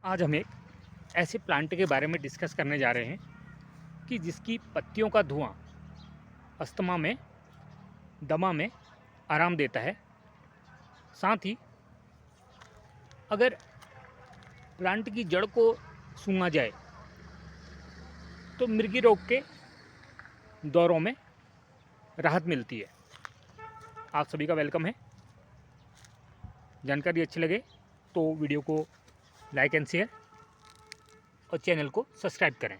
आज हम एक ऐसे प्लांट के बारे में डिस्कस करने जा रहे हैं कि जिसकी पत्तियों का धुआं अस्थमा में, दमा में आराम देता है। साथ ही अगर प्लांट की जड़ को सूंघा जाए तो मिर्गी रोग के दौरों में राहत मिलती है। आप सभी का वेलकम है। जानकारी अच्छी लगे तो वीडियो को लाइक एंड शेयर और चैनल को सब्सक्राइब करें।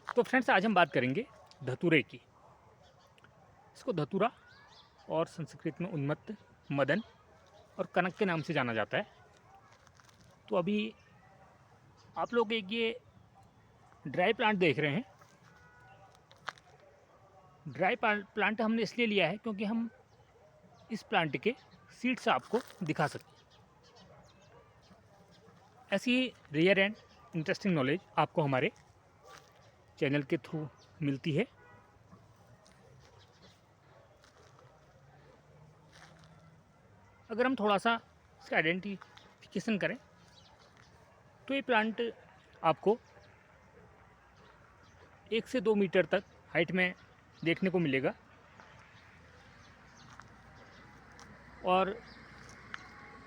तो फ्रेंड्स, आज हम बात करेंगे धतूरे की। इसको धतूरा और संस्कृत में उन्मत्त, मदन और कनक के नाम से जाना जाता है। तो अभी आप लोग एक ये ड्राई प्लांट देख रहे हैं। ड्राई प्लांट हमने इसलिए लिया है क्योंकि हम इस प्लांट के सीड्स आपको दिखा सकते हैं। ऐसी रेयर एंड इंटरेस्टिंग नॉलेज आपको हमारे चैनल के थ्रू मिलती है। अगर हम थोड़ा सा इसका आइडेंटिफिकेशन करें तो ये प्लांट आपको 1 से 2 मीटर तक हाइट में देखने को मिलेगा और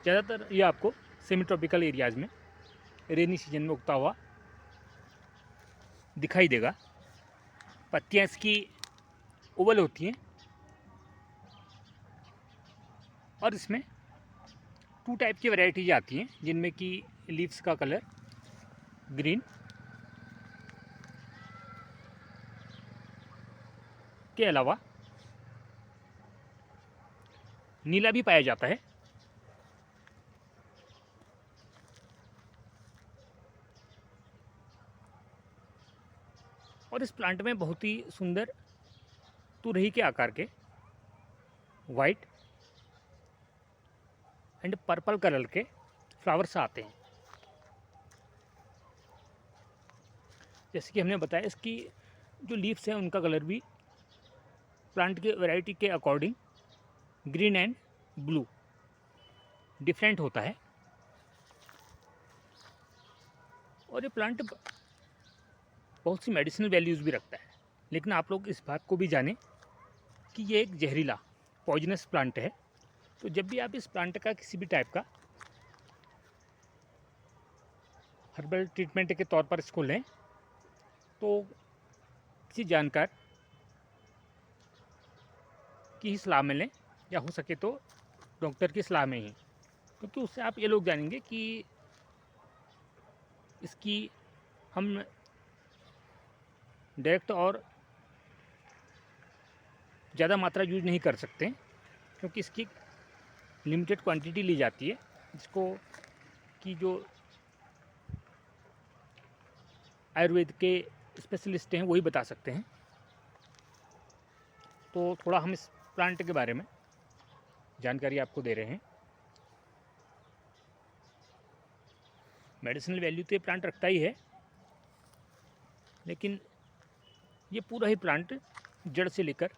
ज़्यादातर ये आपको सेमी ट्रॉपिकल एरियाज़ में रेनी सीजन में उगता हुआ दिखाई देगा। पत्तियाँ इसकी ओवल होती हैं और इसमें 2 टाइप की वैरायटीज आती हैं, जिनमें कि लीव्स का कलर ग्रीन के अलावा नीला भी पाया जाता है। और इस प्लांट में बहुत ही सुंदर तुरही के आकार के वाइट एंड पर्पल कलर के फ्लावर्स आते हैं। जैसे कि हमने बताया, इसकी जो लीव्स हैं उनका कलर भी प्लांट के वैरायटी के according green and blue different होता है। और ये प्लांट बहुत सी मेडिसिनल वैल्यूज़ भी रखता है। लेकिन आप लोग इस बात को भी जानें कि ये एक जहरीला पॉइजनस प्लांट है। तो जब भी आप इस प्लांट का किसी भी टाइप का हर्बल ट्रीटमेंट के तौर पर इसको लें तो किसी जानकार की ही सलाह में लें, या हो सके तो डॉक्टर की सलाह में ही, क्योंकि उससे आप ये लोग जानेंगे कि इसकी हम डायरेक्ट और ज़्यादा मात्रा यूज नहीं कर सकते, क्योंकि इसकी लिमिटेड क्वांटिटी ली जाती है, जिसको कि जो आयुर्वेद के स्पेशलिस्ट हैं वही बता सकते हैं। तो थोड़ा हम इस प्लांट के बारे में जानकारी आपको दे रहे हैं। मेडिसिनल वैल्यू तो ये प्लांट रखता ही है, लेकिन ये पूरा ही प्लांट जड़ से लेकर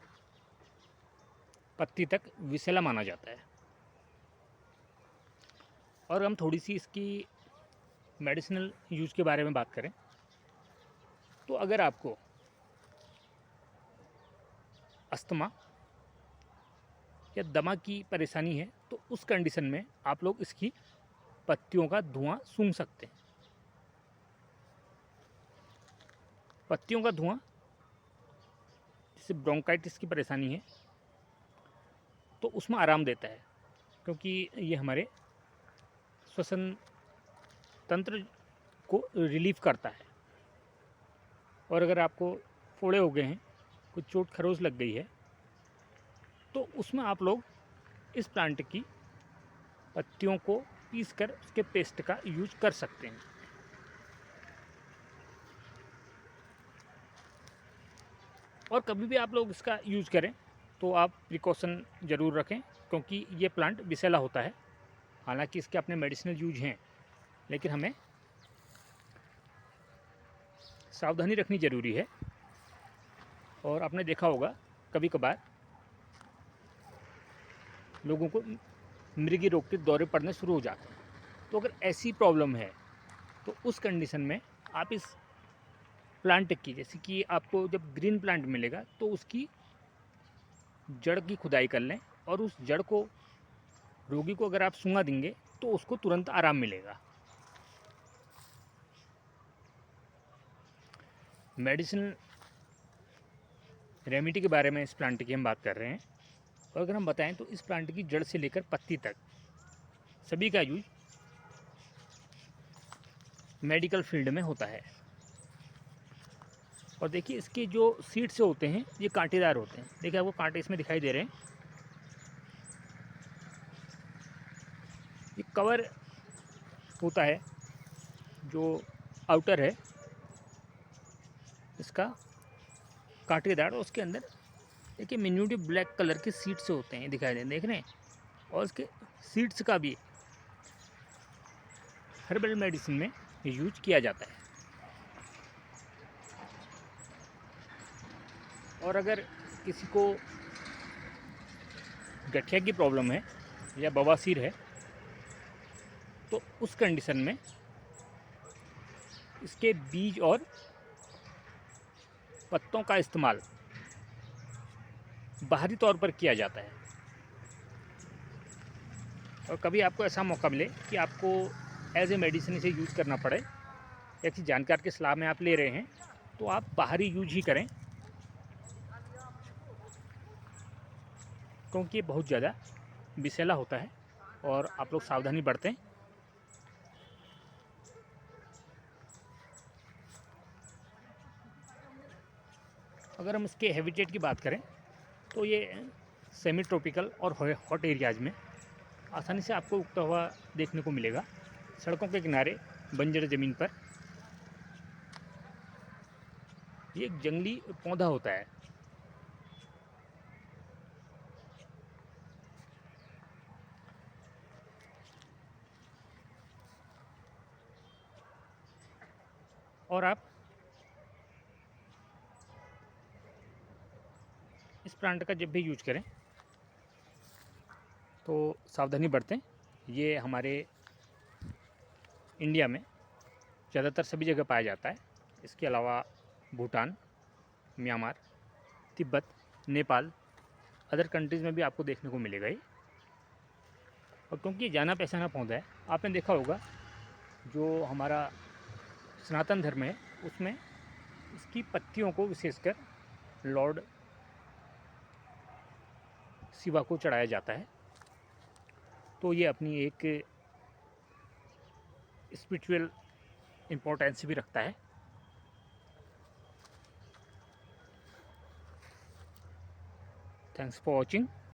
पत्ती तक विषैला माना जाता है। और हम थोड़ी सी इसकी मेडिसिनल यूज़ के बारे में बात करें तो अगर आपको अस्थमा या दमा की परेशानी है तो उस कंडीशन में आप लोग इसकी पत्तियों का धुआं सूंघ सकते हैं। पत्तियों का धुआं, जैसे ब्रोंकाइटिस की परेशानी है तो उसमें आराम देता है, क्योंकि ये हमारे श्वसन तंत्र को रिलीफ करता है। और अगर आपको फोड़े हो गए हैं, कुछ चोट खरोच लग गई है, तो उसमें आप लोग इस प्लांट की पत्तियों को पीसकर उसके पेस्ट का यूज कर सकते हैं। और कभी भी आप लोग इसका यूज करें तो आप प्रिकॉशन ज़रूर रखें, क्योंकि ये प्लांट विषैला होता है। हालांकि इसके अपने मेडिसिनल यूज हैं, लेकिन हमें सावधानी रखनी ज़रूरी है। और आपने देखा होगा कभी कभार लोगों को मृगी रोग के दौरे पड़ने शुरू हो जाते हैं। तो अगर ऐसी प्रॉब्लम है तो उस कंडीशन में आप इस प्लांट की, जैसे कि आपको जब ग्रीन प्लांट मिलेगा तो उसकी जड़ की खुदाई कर लें, और उस जड़ को, रोगी को अगर आप सूंघा देंगे तो उसको तुरंत आराम मिलेगा। मेडिसिन रेमेडी के बारे में इस प्लांट की हम बात कर रहे हैं, और अगर हम बताएं तो इस प्लांट की जड़ से लेकर पत्ती तक सभी का यूज मेडिकल फील्ड में होता है। और देखिए इसके जो सीड्स होते हैं ये कांटेदार होते हैं। देखिए आपको कांटे इसमें दिखाई दे रहे हैं। ये कवर होता है जो आउटर है इसका कांटेदार, और उसके अंदर देखिए मिन्यूटिव ब्लैक कलर के सीड्स होते हैं, दिखाई दे देख रहे हैं। और इसके सीड्स का भी हर्बल मेडिसिन में यूज किया जाता है। और अगर किसी को गठिया की प्रॉब्लम है या बवासीर है तो उस कंडीशन में इसके बीज और पत्तों का इस्तेमाल बाहरी तौर पर किया जाता है। और कभी आपको ऐसा मौका मिले कि आपको एज ए मेडिसिन इसे यूज करना पड़े या किसी जानकार की सलाह में आप ले रहे हैं तो आप बाहरी यूज ही करें, क्योंकि ये बहुत ज़्यादा विषैला होता है और आप लोग सावधानी बरतें। अगर हम इसके हैबिटेट की बात करें तो ये सेमी ट्रॉपिकल और हॉट एरियाज़ में आसानी से आपको उगता हुआ देखने को मिलेगा। सड़कों के किनारे बंजर ज़मीन पर ये एक जंगली पौधा होता है। और आप इस प्लांट का जब भी यूज करें तो सावधानी बरतें। ये हमारे इंडिया में ज़्यादातर सभी जगह पाया जाता है। इसके अलावा Bhutan, Myanmar, Tibet, Nepal, other countries में भी आपको देखने को मिलेगा ये। और क्योंकि ये जाना पहचाना पौधा है, आपने देखा होगा जो हमारा सनातन धर्म है उसमें इसकी पत्तियों को विशेषकर लॉर्ड शिवा को चढ़ाया जाता है। तो ये अपनी एक स्पिरिचुअल इम्पोर्टेंस भी रखता है। Thanks for watching.